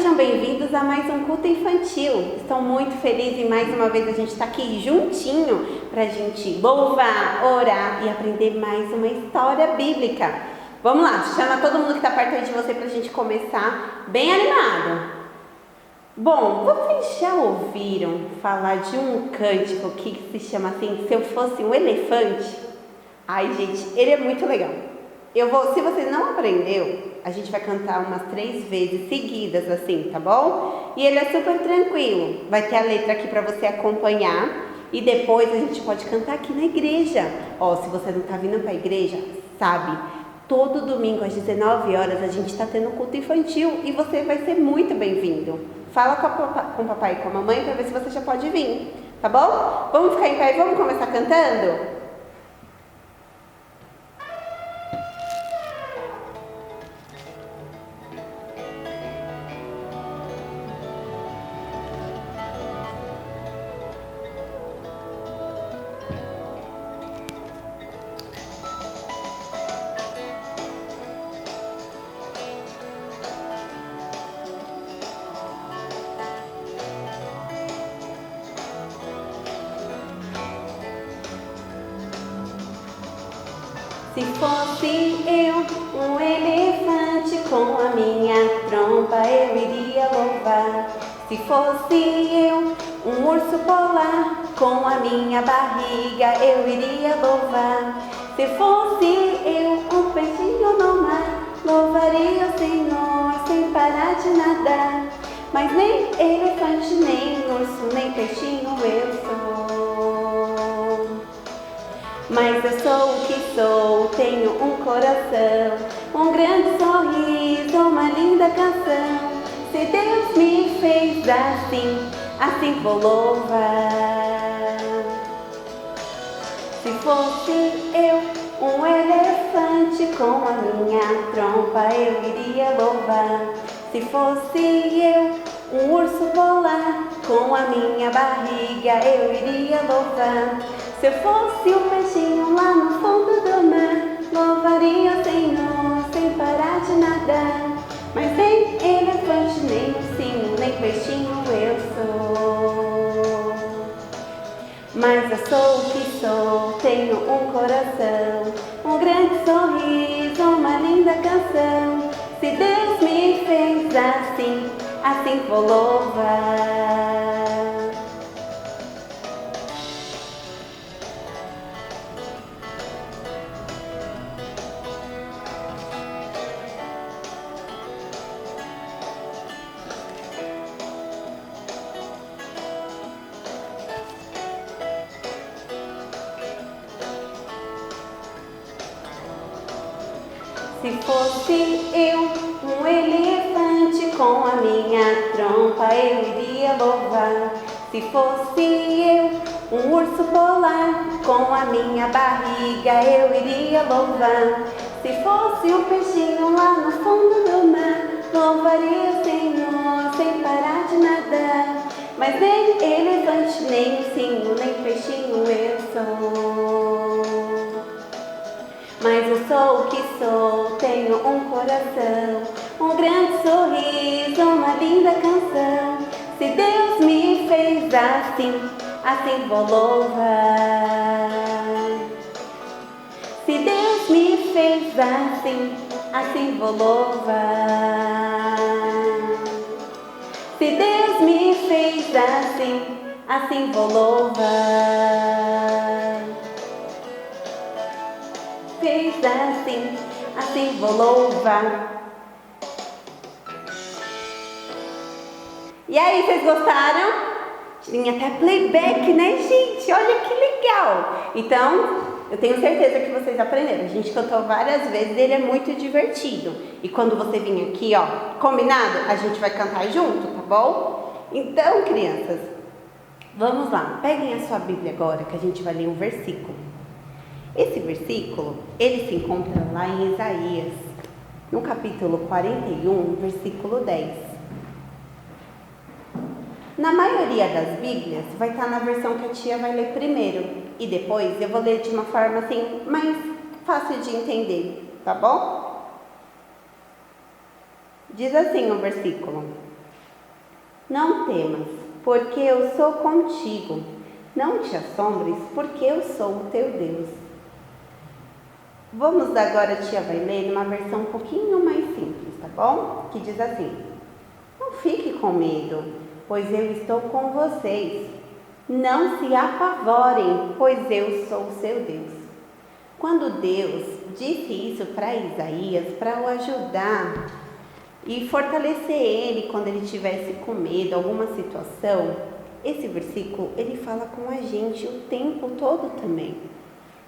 sejam bem-vindos a mais um culto infantil. Estou muito feliz e mais uma vez a gente está aqui juntinho para a gente louvar, orar e aprender mais uma história bíblica. Vamos lá, chama todo mundo que está perto aí de você para a gente começar bem animado. Bom, vocês já ouviram falar de um cântico que se chama assim, Se Eu Fosse um Elefante? Ai, gente, ele é muito legal. Se você não aprendeu, a gente vai cantar umas 3 vezes seguidas assim, tá bom? E ele é super tranquilo. Vai ter a letra aqui para você acompanhar e depois a gente pode cantar aqui na igreja. Ó, se você não tá vindo para a igreja, sabe? Todo domingo às 19 horas a gente está tendo culto infantil e você vai ser muito bem-vindo. Fala com o papai e com a mamãe para ver se você já pode vir, tá bom? Vamos ficar em pé e vamos começar cantando? Se fosse eu um elefante, com a minha trompa eu iria louvar. Se fosse eu um urso polar, com a minha barriga eu iria louvar. Se fosse eu um peixinho no mar, louvaria o Senhor sem parar de nadar. Mas nem elefante, nem urso, nem peixinho eu sou. Mas eu sou o que sou, tenho um coração, um grande sorriso, uma linda canção. Se Deus me fez assim, assim vou louvar. Se fosse eu um elefante, com a minha trompa eu iria louvar. Se fosse eu um urso polar, com a minha barriga eu iria louvar. Se eu fosse um peixinho lá no fundo do mar, louvaria o Senhor sem parar de nadar. Mas nem elefante, nem ursinho, nem peixinho eu sou. Mas eu sou o que sou, tenho um coração, um grande sorriso, uma linda canção. Se Deus me fez assim, assim vou louvar. Se fosse eu um elefante, com a minha trompa eu iria louvar. Se fosse eu um urso polar, com a minha barriga eu iria louvar. Se fosse um peixinho lá no fundo do mar, louvaria o Senhor sem parar de nadar. Mas nem elefante, nem ursinho, nem peixinho eu sou. Mas eu sou o que sou, tenho um coração, um grande sorriso, uma linda canção. Se Deus me fez assim, assim vou louvar. Se Deus me fez assim, assim vou louvar. Se Deus me fez assim, assim vou louvar. Fez assim, assim vou louvar. E aí, vocês gostaram? Tinha até playback, né, gente? Olha que legal! Então, eu tenho certeza que vocês aprenderam. A gente cantou várias vezes e ele é muito divertido. E quando você vir aqui, ó, combinado? A gente vai cantar junto, tá bom? Então, crianças, vamos lá. Peguem a sua Bíblia agora que a gente vai ler um versículo. Esse versículo, ele se encontra lá em Isaías, no capítulo 41, versículo 10. Na maioria das Bíblias, vai estar na versão que a tia vai ler primeiro. E depois eu vou ler de uma forma assim, mais fácil de entender, tá bom? Diz assim o versículo: Não temas, porque eu sou contigo. Não te assombres, porque eu sou o teu Deus. Vamos agora, a tia vai ler numa versão um pouquinho mais simples, tá bom? Que diz assim: não fique com medo, pois eu estou com vocês. Não se apavorem, pois eu sou o seu Deus. Quando Deus disse isso para Isaías, para o ajudar e fortalecer ele quando ele tivesse com medo, alguma situação, esse versículo ele fala com a gente o tempo todo também.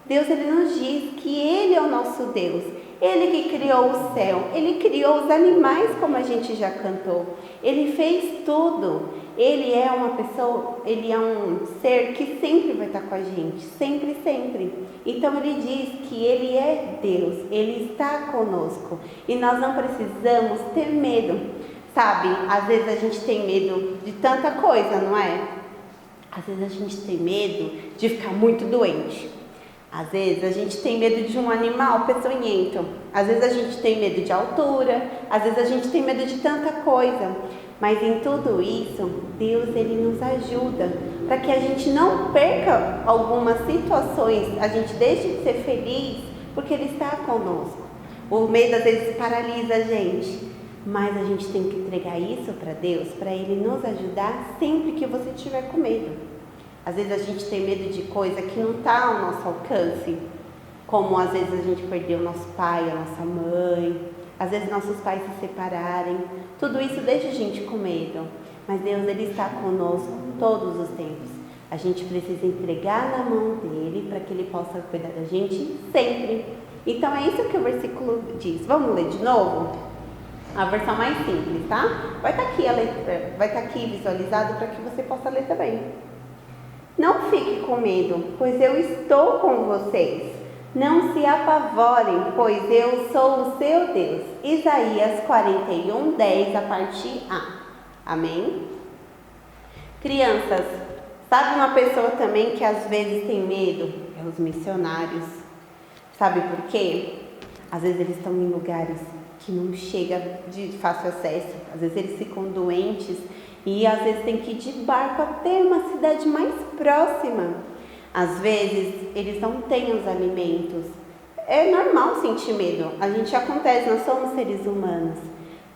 Deus ele nos diz que Ele é o nosso Deus, Ele que criou o céu, Ele criou os animais como a gente já cantou, Ele fez tudo, Ele é uma pessoa, Ele é um ser que sempre vai estar com a gente, sempre, sempre. Então Ele diz que Ele é Deus, Ele está conosco e nós não precisamos ter medo, sabe? Às vezes a gente tem medo de tanta coisa, não é? Às vezes a gente tem medo de ficar muito doente. Às vezes a gente tem medo de um animal peçonhento, às vezes a gente tem medo de altura, às vezes a gente tem medo de tanta coisa, mas em tudo isso, Deus ele nos ajuda para que a gente não perca algumas situações, a gente deixe de ser feliz porque Ele está conosco. O medo às vezes paralisa a gente, mas a gente tem que entregar isso para Deus, para Ele nos ajudar sempre que você estiver com medo. Às vezes a gente tem medo de coisa que não está ao nosso alcance, como às vezes a gente perdeu o nosso pai, a nossa mãe, às vezes nossos pais se separarem, tudo isso deixa a gente com medo, mas Deus ele está conosco todos os tempos. A gente precisa entregar na mão dele para que ele possa cuidar da gente sempre. Então é isso que o versículo diz. Vamos ler de novo? A versão mais simples, tá? Vai estar aqui a letra, vai estar aqui visualizado para que você possa ler também. Não fique com medo, pois eu estou com vocês. Não se apavorem, pois eu sou o seu Deus. Isaías 41, 10, a parte A. Amém? Crianças, sabe uma pessoa também que às vezes tem medo? É os missionários. Sabe por quê? Às vezes eles estão em lugares que não chega de fácil acesso. Às vezes eles ficam doentes e às vezes tem que ir de barco até uma cidade mais próxima. Às vezes eles não têm os alimentos. É normal sentir medo. A gente acontece, nós somos seres humanos.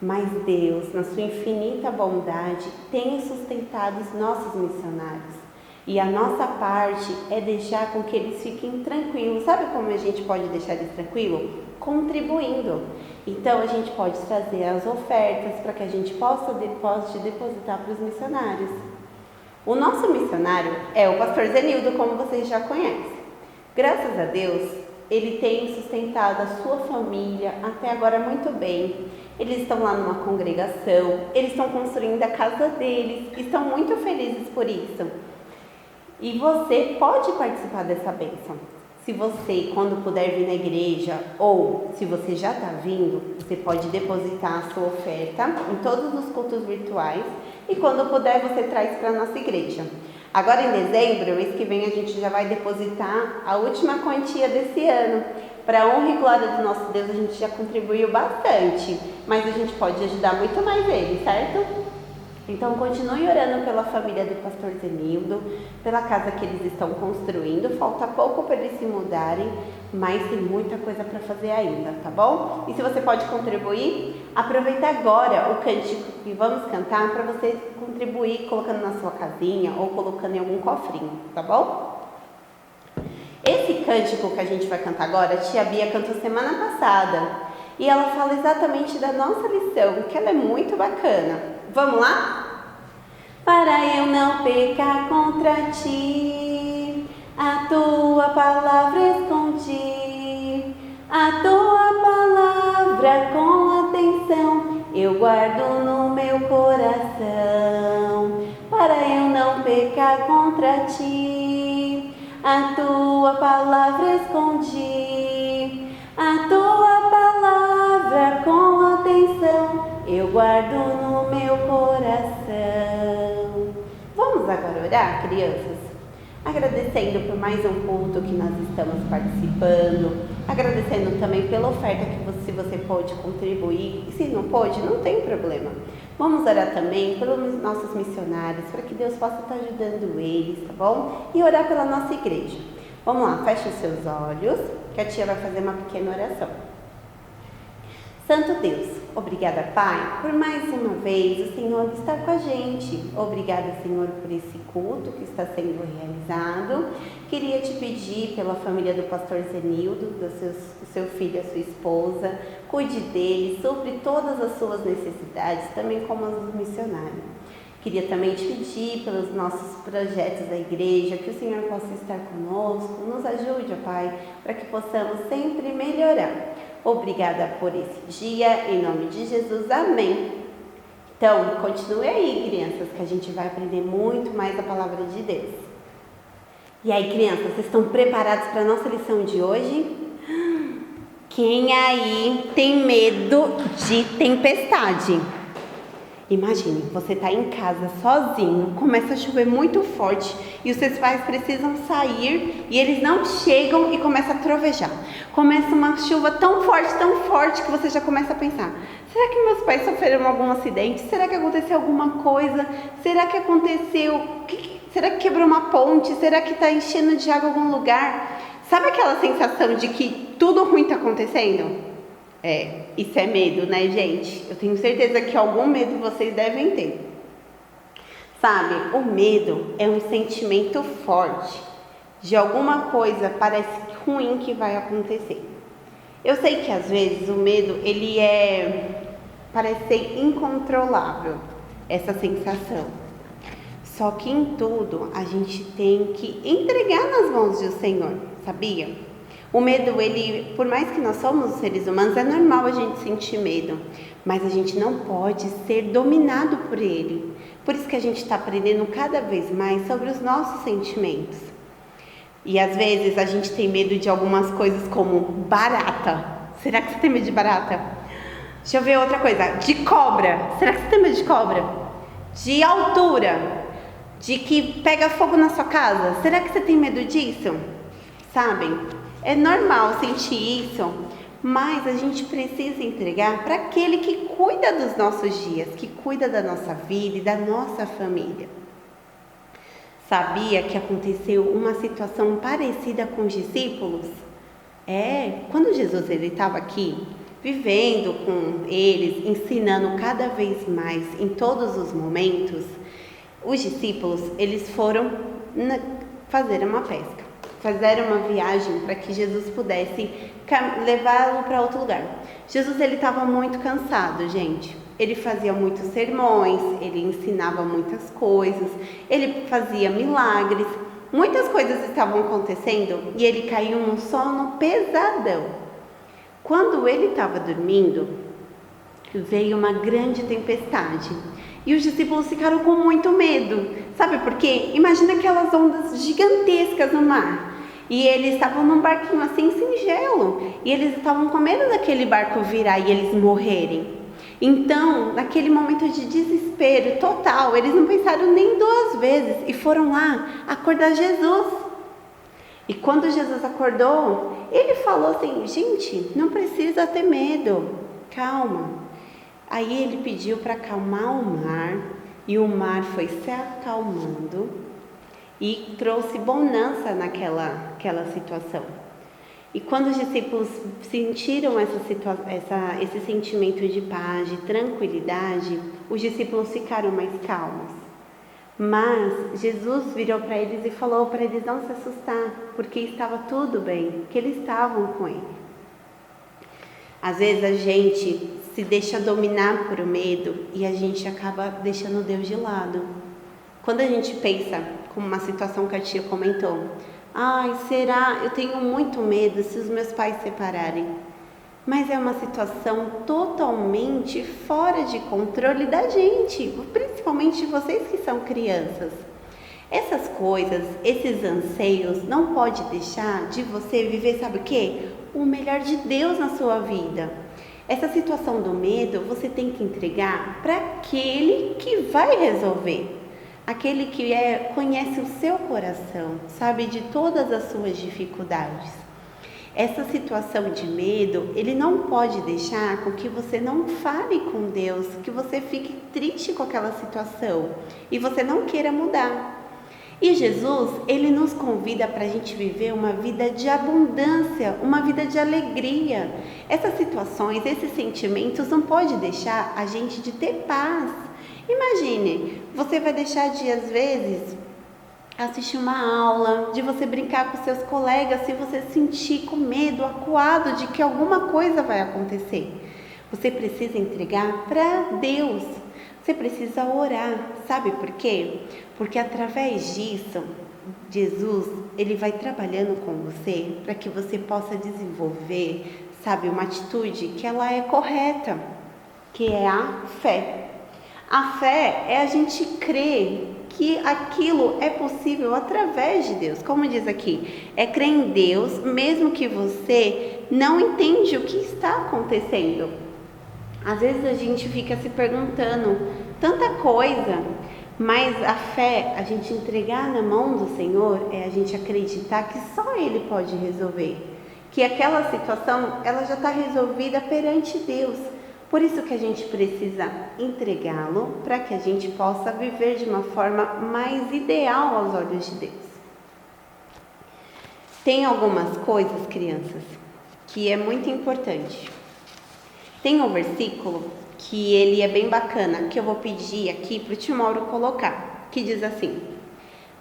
Mas Deus, na sua infinita bondade, tem sustentado os nossos missionários. E a nossa parte é deixar com que eles fiquem tranquilos. Sabe como a gente pode deixar eles tranquilos? Contribuindo. Então a gente pode trazer as ofertas para que a gente possa depositar para os missionários. O nosso missionário é o pastor Zenildo, como vocês já conhecem. Graças a Deus, ele tem sustentado a sua família até agora muito bem. Eles estão lá numa congregação, eles estão construindo a casa deles, estão muito felizes por isso. E você pode participar dessa bênção. Se você, quando puder vir na igreja, ou se você já está vindo, você pode depositar a sua oferta em todos os cultos virtuais e quando puder você traz para a nossa igreja. Agora em dezembro, mês que vem, a gente já vai depositar a última quantia desse ano. Para a honra e glória do nosso Deus, a gente já contribuiu bastante, mas a gente pode ajudar muito mais ele, certo? Então continue orando pela família do pastor Zenildo, pela casa que eles estão construindo. Falta pouco para eles se mudarem, mas tem muita coisa para fazer ainda, tá bom? E se você pode contribuir, aproveita agora o cântico que vamos cantar para você contribuir colocando na sua casinha ou colocando em algum cofrinho, tá bom? Esse cântico que a gente vai cantar agora, a tia Bia cantou semana passada e ela fala exatamente da nossa lição, que ela é muito bacana. Vamos lá? Para eu não pecar contra ti, a tua palavra escondi, a tua palavra com atenção eu guardo no meu coração. Para eu não pecar contra ti, a tua palavra escondi, a tua palavra com atenção eu guardo no meu coração. Vamos agora orar, crianças? Agradecendo por mais um culto que nós estamos participando, agradecendo também pela oferta que se você pode contribuir, e se não pode, não tem problema. Vamos orar também pelos nossos missionários, para que Deus possa estar ajudando eles, tá bom? E orar pela nossa igreja. Vamos lá, feche os seus olhos, que a tia vai fazer uma pequena oração. Santo Deus, obrigada, Pai, por mais uma vez o Senhor estar com a gente. Obrigada, Senhor, por esse culto que está sendo realizado. Queria te pedir pela família do pastor Zenildo, do seu filho e a sua esposa. Cuide dele, supre todas as suas necessidades, também como as dos missionários. Queria também te pedir pelos nossos projetos da igreja, que o Senhor possa estar conosco. Nos ajude, ó Pai, para que possamos sempre melhorar. Obrigada por esse dia, em nome de Jesus, amém. Então, continue aí, crianças, que a gente vai aprender muito mais a palavra de Deus. E aí, crianças, vocês estão preparados para a nossa lição de hoje? Quem aí tem medo de tempestade? Imagine, você está em casa sozinho, começa a chover muito forte e os seus pais precisam sair e eles não chegam e começa a trovejar. Começa uma chuva tão forte que você já começa a pensar: será que meus pais sofreram algum acidente? Será que aconteceu alguma coisa? Será que aconteceu? Será que quebrou uma ponte? Será que está enchendo de água algum lugar? Sabe aquela sensação de que tudo ruim está acontecendo? Isso é medo, né, gente? Eu tenho certeza que algum medo vocês devem ter. Sabe, o medo é um sentimento forte de alguma coisa parece ruim que vai acontecer. Eu sei que às vezes o medo, parece ser incontrolável, essa sensação. Só que em tudo a gente tem que entregar nas mãos do Senhor, sabia? O medo, por mais que nós somos seres humanos, é normal a gente sentir medo, mas a gente não pode ser dominado por ele. Por isso que a gente está aprendendo cada vez mais sobre os nossos sentimentos. E às vezes a gente tem medo de algumas coisas como barata. Será que você tem medo de barata? Deixa eu ver outra coisa. De cobra. Será que você tem medo de cobra? De altura. De que pega fogo na sua casa. Será que você tem medo disso? Sabem? É normal sentir isso, mas a gente precisa entregar para aquele que cuida dos nossos dias, que cuida da nossa vida e da nossa família. Sabia que aconteceu uma situação parecida com os discípulos? Quando Jesus estava aqui, vivendo com eles, ensinando cada vez mais em todos os momentos, os discípulos, eles foram fazer uma pesca. Fizeram uma viagem para que Jesus pudesse levá-lo para outro lugar. Jesus, ele estava muito cansado, gente. Ele fazia muitos sermões, ele ensinava muitas coisas, ele fazia milagres. Muitas coisas estavam acontecendo e ele caiu num sono pesadão. Quando ele estava dormindo, veio uma grande tempestade. E os discípulos ficaram com muito medo. Sabe por quê? Imagina aquelas ondas gigantescas no mar. E eles estavam num barquinho assim, singelo. E eles estavam com medo daquele barco virar e eles morrerem. Então, naquele momento de desespero total, eles não pensaram nem duas vezes e foram lá acordar Jesus. E quando Jesus acordou, ele falou assim: gente, não precisa ter medo, calma. Aí ele pediu para acalmar o mar e o mar foi se acalmando e trouxe bonança naquela situação. E quando os discípulos sentiram esse sentimento de paz, de tranquilidade, os discípulos ficaram mais calmos. Mas Jesus virou para eles e falou para eles não se assustar, porque estava tudo bem, que eles estavam com ele. Às vezes a gente se deixa dominar por o medo e a gente acaba deixando Deus de lado. Quando a gente pensa, como uma situação que a tia comentou, será? Eu tenho muito medo se os meus pais se separarem. Mas é uma situação totalmente fora de controle da gente, principalmente vocês que são crianças. Essas coisas, esses anseios, não pode deixar de você viver, sabe o quê? O melhor de Deus na sua vida. Essa situação do medo, você tem que entregar para aquele que vai resolver. Aquele que conhece o seu coração, sabe de todas as suas dificuldades. Essa situação de medo, ele não pode deixar com que você não fale com Deus, que você fique triste com aquela situação e você não queira mudar. E Jesus, ele nos convida para a gente viver uma vida de abundância, uma vida de alegria. Essas situações, esses sentimentos não pode deixar a gente de ter paz. Imagine, você vai deixar de, às vezes, assistir uma aula, de você brincar com seus colegas, se você sentir com medo, acuado de que alguma coisa vai acontecer. Você precisa entregar para Deus. Você precisa orar, sabe por quê? Porque através disso, Jesus, ele vai trabalhando com você para que você possa desenvolver, sabe, uma atitude que ela é correta, que é a fé. A fé é a gente crer que aquilo é possível através de Deus. Como diz aqui, é crer em Deus, mesmo que você não entende o que está acontecendo. Às vezes a gente fica se perguntando tanta coisa, mas a fé, a gente entregar na mão do Senhor, é a gente acreditar que só Ele pode resolver. Que aquela situação, ela já está resolvida perante Deus. Por isso que a gente precisa entregá-lo, para que a gente possa viver de uma forma mais ideal aos olhos de Deus. Tem algumas coisas, crianças, que é muito importante. Tem um versículo que ele é bem bacana, que eu vou pedir aqui para o Timauro colocar, que diz assim: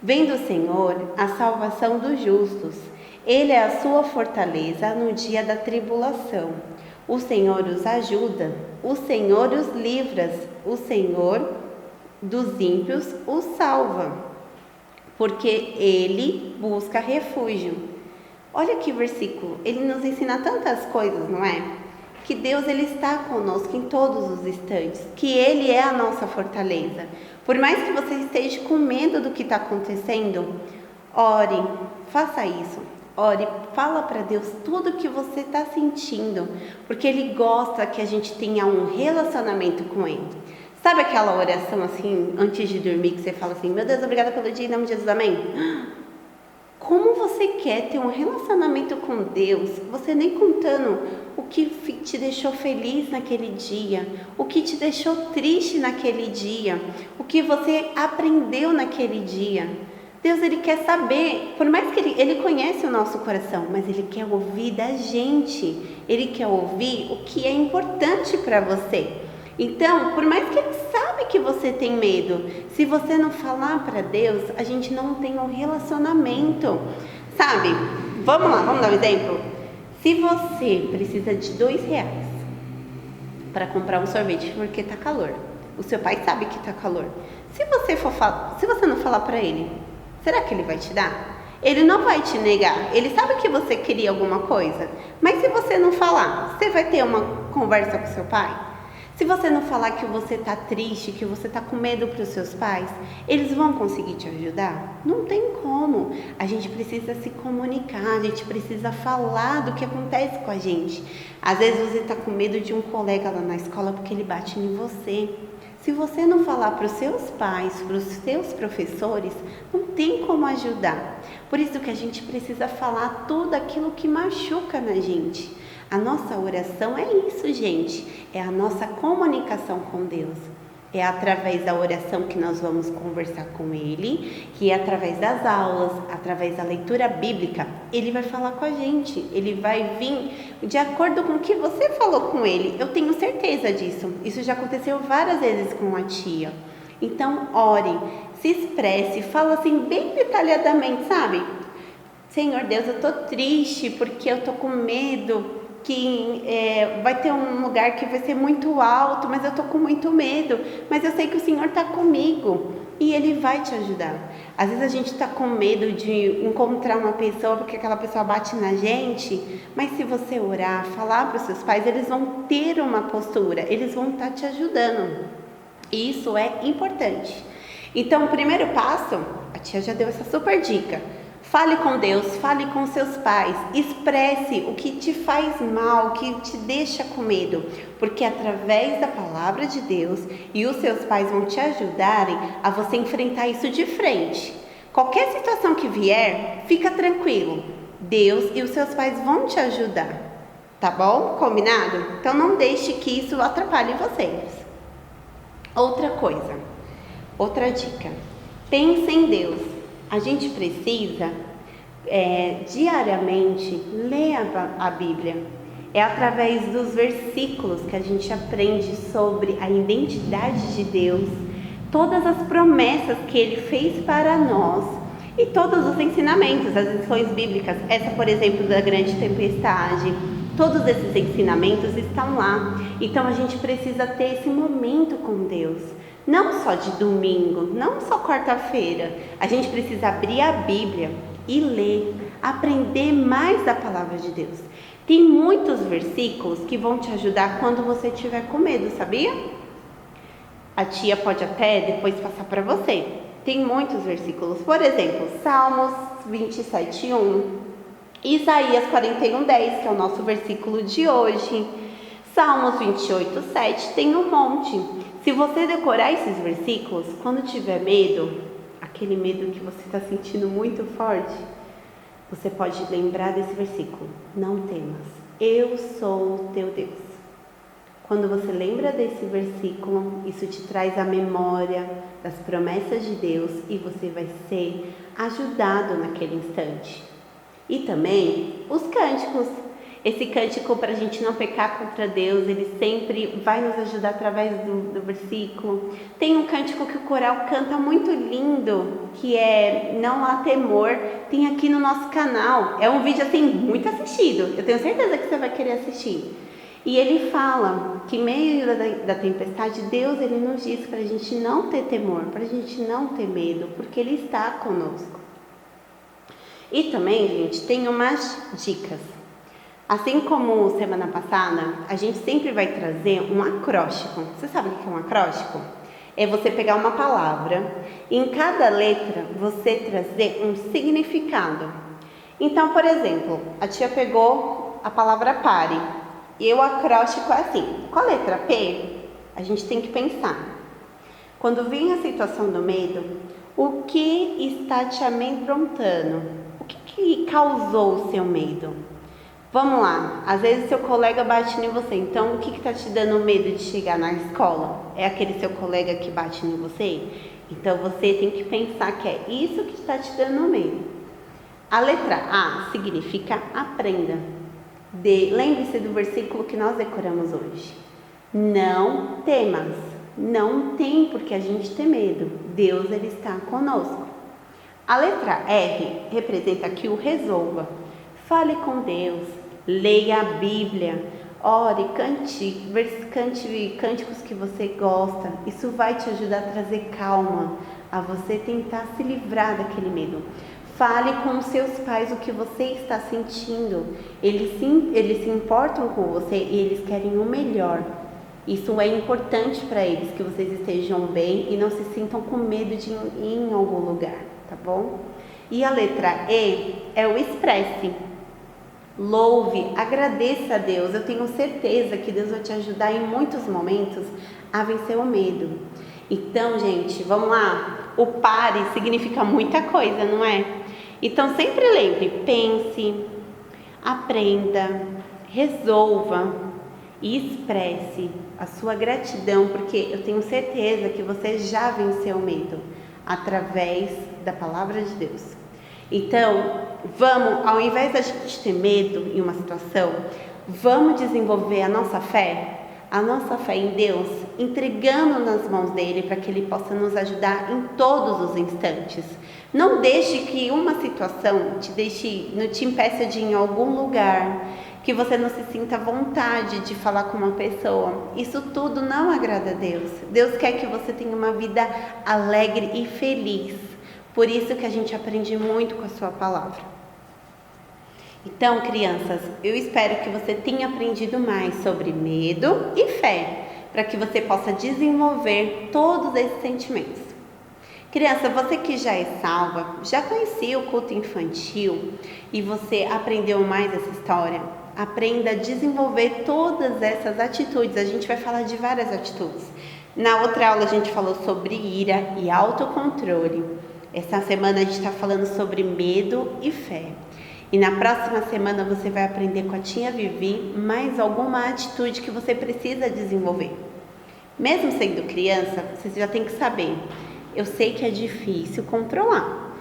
vem do Senhor a salvação dos justos, Ele é a sua fortaleza no dia da tribulação. O Senhor os ajuda, o Senhor os livra, o Senhor dos ímpios os salva, porque Ele busca refúgio. Olha que versículo, ele nos ensina tantas coisas, não é? Que Deus, ele está conosco em todos os instantes, que Ele é a nossa fortaleza. Por mais que você esteja com medo do que está acontecendo, ore, faça isso. Ore, fala para Deus tudo que você está sentindo, porque Ele gosta que a gente tenha um relacionamento com Ele. Sabe aquela oração assim, antes de dormir, que você fala assim: meu Deus, obrigada pelo dia, em nome de Jesus, amém? Como você quer ter um relacionamento com Deus, você nem contando o que te deixou feliz naquele dia, o que te deixou triste naquele dia, o que você aprendeu naquele dia. Deus, Ele quer saber, por mais que Ele conhece o nosso coração, mas Ele quer ouvir da gente, Ele quer ouvir o que é importante para você. Então, por mais que Ele sabe que você tem medo, se você não falar para Deus, a gente não tem um relacionamento, sabe? Vamos lá, vamos dar um exemplo? Se você precisa de R$2 para comprar um sorvete porque tá calor, o seu pai sabe que tá calor, se você não falar para ele, será que ele vai te dar? Ele não vai te negar, ele sabe que você queria alguma coisa, mas se você não falar, você vai ter uma conversa com seu pai? Se você não falar que você está triste, que você está com medo para os seus pais, eles vão conseguir te ajudar? Não tem como. A gente precisa se comunicar, a gente precisa falar do que acontece com a gente. Às vezes você está com medo de um colega lá na escola porque ele bate em você. Se você não falar para os seus pais, para os seus professores, não tem como ajudar. Por isso que a gente precisa falar tudo aquilo que machuca na gente. A nossa oração é isso, gente, é a nossa comunicação com Deus. É através da oração que nós vamos conversar com Ele, que é através das aulas, através da leitura bíblica, Ele vai falar com a gente, Ele vai vir de acordo com o que você falou com Ele. Eu tenho certeza disso, isso já aconteceu várias vezes com a tia. Então, ore, se expresse, fala assim bem detalhadamente, sabe? Senhor Deus, eu tô triste porque eu tô com medo que vai ter um lugar que vai ser muito alto, mas eu tô com muito medo, mas eu sei que o Senhor tá comigo e Ele vai te ajudar. Às vezes a gente tá com medo de encontrar uma pessoa porque aquela pessoa bate na gente, mas se você orar, falar para os seus pais, eles vão ter uma postura, eles vão estar te ajudando. E isso é importante. Então, o primeiro passo, a tia já deu essa super dica. Fale com Deus, fale com seus pais, expresse o que te faz mal, o que te deixa com medo, porque através da palavra de Deus e os seus pais vão te ajudarem a você enfrentar isso de frente. Qualquer situação que vier, fica tranquilo. Deus e os seus pais vão te ajudar, tá bom? Combinado? Então não deixe que isso atrapalhe vocês. Outra coisa, outra dica, pense em Deus. A gente precisa diariamente ler a Bíblia. É através dos versículos que a gente aprende sobre a identidade de Deus, todas as promessas que Ele fez para nós e todos os ensinamentos, as lições bíblicas. Essa, por exemplo, da grande tempestade, todos esses ensinamentos estão lá. Então a gente precisa ter esse momento com Deus, não só de domingo, não só quarta-feira. A gente precisa abrir a Bíblia e ler, aprender mais da palavra de Deus. Tem muitos versículos que vão te ajudar quando você estiver com medo, sabia? A tia pode até depois passar para você. Tem muitos versículos, por exemplo, Salmos 27:1, Isaías 41:10, que é o nosso versículo de hoje, Salmos 28:7, tem um monte. Se você decorar esses versículos, quando tiver medo, aquele medo que você está sentindo muito forte, você pode lembrar desse versículo: não temas, eu sou o teu Deus. Quando você lembra desse versículo, isso te traz a memória das promessas de Deus e você vai ser ajudado naquele instante. E também os cânticos. Esse cântico, para a gente não pecar contra Deus, ele sempre vai nos ajudar através do versículo. Tem um cântico que o coral canta muito lindo, que é Não Há Temor. Tem aqui no nosso canal. É um vídeo assim muito assistido. Eu tenho certeza que você vai querer assistir. E ele fala que em meio da tempestade, Deus ele nos diz para a gente não ter temor, para a gente não ter medo, porque Ele está conosco. E também, gente, tem umas dicas. Assim como semana passada, a gente sempre vai trazer um acróstico. Você sabe o que é um acróstico? É você pegar uma palavra e em cada letra você trazer um significado. Então, por exemplo, a tia pegou a palavra pare. E o acróstico é assim: com a letra P, a gente tem que pensar. Quando vem a situação do medo, o que está te amedrontando? O que causou o seu medo? Vamos lá, às vezes seu colega bate em você, então o que está te dando medo de chegar na escola? É aquele seu colega que bate em você? Então você tem que pensar que é isso que está te dando medo. A letra A significa aprenda. Lembre-se do versículo que nós decoramos hoje. Não temas. Não tem por que a gente ter medo. Deus ele está conosco. A letra R representa aqui o resolva. Fale com Deus. Leia a Bíblia. Ore, cante cânticos que você gosta. Isso vai te ajudar a trazer calma, a você tentar se livrar daquele medo. Fale com os seus pais o que você está sentindo. Eles se importam com você e eles querem o melhor. Isso é importante para eles, que vocês estejam bem e não se sintam com medo de ir em algum lugar, tá bom? E a letra E é o expresse. Louve, agradeça a Deus. Eu tenho certeza que Deus vai te ajudar em muitos momentos a vencer o medo. Então, gente, vamos lá. O pare significa muita coisa, não é? Então sempre lembre, pense, aprenda, resolva e expresse a sua gratidão, porque eu tenho certeza que você já venceu o medo através da palavra de Deus. Então, vamos, ao invés da gente ter medo em uma situação, vamos desenvolver a nossa fé em Deus, entregando nas mãos dele para que ele possa nos ajudar em todos os instantes. Não deixe que uma situação te impeça de ir em algum lugar, que você não se sinta vontade de falar com uma pessoa. Isso tudo não agrada a Deus. Deus quer que você tenha uma vida alegre e feliz. Por isso que a gente aprende muito com a sua palavra. Então, crianças, eu espero que você tenha aprendido mais sobre medo e fé, para que você possa desenvolver todos esses sentimentos. Criança, você que já é salva, já conhecia o culto infantil e você aprendeu mais essa história, aprenda a desenvolver todas essas atitudes. A gente vai falar de várias atitudes. Na outra aula a gente falou sobre ira e autocontrole. Essa semana a gente está falando sobre medo e fé. E na próxima semana você vai aprender com a tia Vivi mais alguma atitude que você precisa desenvolver. Mesmo sendo criança, você já tem que saber. Eu sei que é difícil controlar.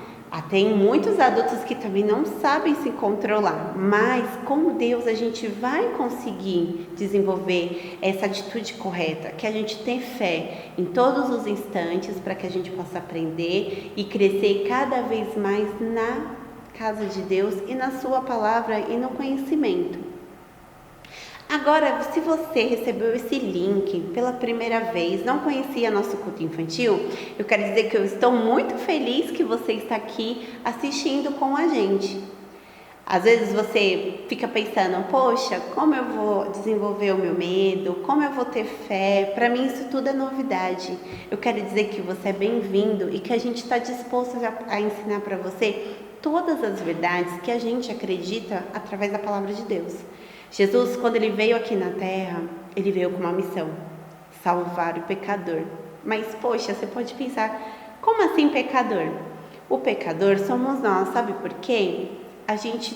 Tem muitos adultos que também não sabem se controlar, mas com Deus a gente vai conseguir desenvolver essa atitude correta, que a gente tem fé em todos os instantes para que a gente possa aprender e crescer cada vez mais na casa de Deus e na sua palavra e no conhecimento. Agora, se você recebeu esse link pela primeira vez, não conhecia nosso culto infantil, eu quero dizer que eu estou muito feliz que você está aqui assistindo com a gente. Às vezes você fica pensando, poxa, como eu vou desenvolver o meu medo, como eu vou ter fé? Para mim isso tudo é novidade. Eu quero dizer que você é bem-vindo e que a gente está disposto a ensinar para você todas as verdades que a gente acredita através da palavra de Deus. Jesus, quando ele veio aqui na terra, ele veio com uma missão, salvar o pecador. Mas, poxa, você pode pensar, como assim pecador? O pecador somos nós, sabe por quê?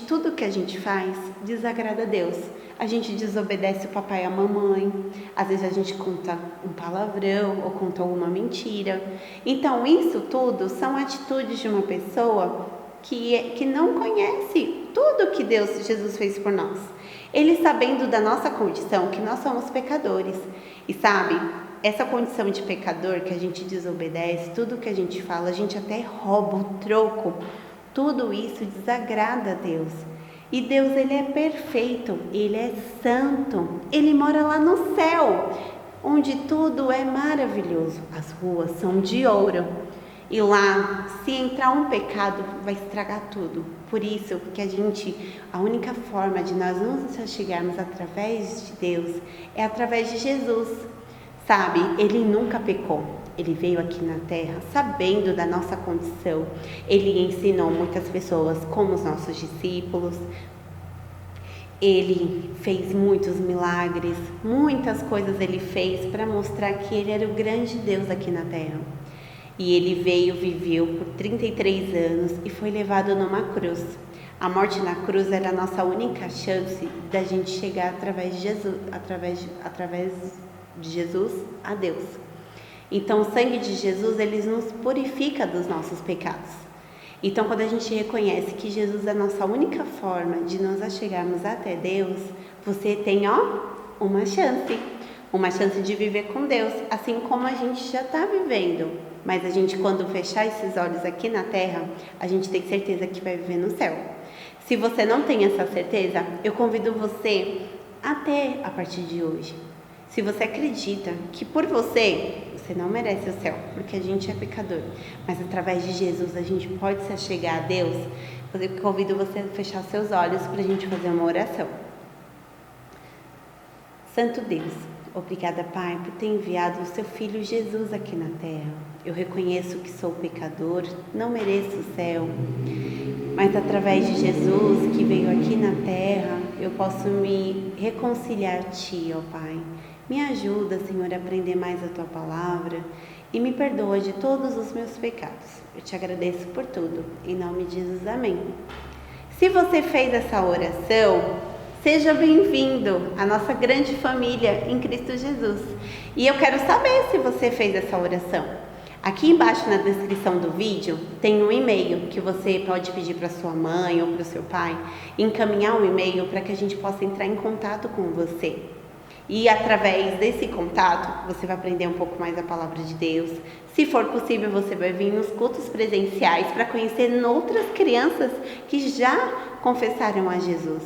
Tudo que a gente faz desagrada a Deus. A gente desobedece o papai e a mamãe, às vezes a gente conta um palavrão ou conta alguma mentira. Então, isso tudo são atitudes de uma pessoa que não conhece tudo que Jesus fez por nós. Ele sabendo da nossa condição, que nós somos pecadores. E sabe, essa condição de pecador que a gente desobedece, tudo que a gente fala, a gente até rouba o troco. Tudo isso desagrada a Deus. E Deus, ele é perfeito, ele é santo. Ele mora lá no céu, onde tudo é maravilhoso. As ruas são de ouro. E lá, se entrar um pecado, vai estragar tudo. Por isso que a única forma de nós nos chegarmos através de Deus é através de Jesus. Sabe, ele nunca pecou. Ele veio aqui na terra sabendo da nossa condição. Ele ensinou muitas pessoas como os nossos discípulos. Ele fez muitos milagres, muitas coisas ele fez para mostrar que ele era o grande Deus aqui na terra. E ele viveu por 33 anos e foi levado numa cruz. A morte na cruz era a nossa única chance da gente chegar através de Jesus a Deus. Então, o sangue de Jesus, ele nos purifica dos nossos pecados. Então, quando a gente reconhece que Jesus é a nossa única forma de nós chegarmos até Deus, você tem, uma chance de viver com Deus, assim como a gente já está vivendo. Mas a gente, quando fechar esses olhos aqui na terra, a gente tem certeza que vai viver no céu. Se você não tem essa certeza, eu convido você até a partir de hoje. Se você acredita que por você não merece o céu, porque a gente é pecador, mas através de Jesus a gente pode se chegar a Deus, eu convido você a fechar seus olhos para a gente fazer uma oração. Santo Deus, obrigada, Pai, por ter enviado o seu Filho Jesus aqui na terra. Eu reconheço que sou pecador, não mereço o céu, mas através de Jesus que veio aqui na terra, eu posso me reconciliar a Ti, ó Pai. Me ajuda, Senhor, a aprender mais a Tua palavra e me perdoa de todos os meus pecados. Eu te agradeço por tudo. Em nome de Jesus, amém. Se você fez essa oração, seja bem-vindo à nossa grande família em Cristo Jesus. E eu quero saber se você fez essa oração. Aqui embaixo na descrição do vídeo tem um e-mail que você pode pedir para sua mãe ou para o seu pai, encaminhar um e-mail para que a gente possa entrar em contato com você. E através desse contato, você vai aprender um pouco mais a palavra de Deus. Se for possível, você vai vir nos cultos presenciais para conhecer outras crianças que já confessaram a Jesus.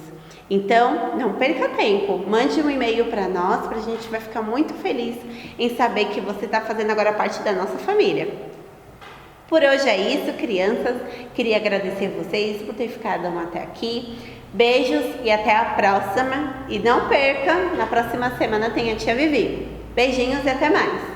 Então, não perca tempo, mande um e-mail para nós, a gente vai ficar muito feliz em saber que você está fazendo agora parte da nossa família. Por hoje é isso, crianças. Queria agradecer vocês por ter ficado até aqui. Beijos e até a próxima. E não perca, na próxima semana tem a tia Vivi. Beijinhos e até mais.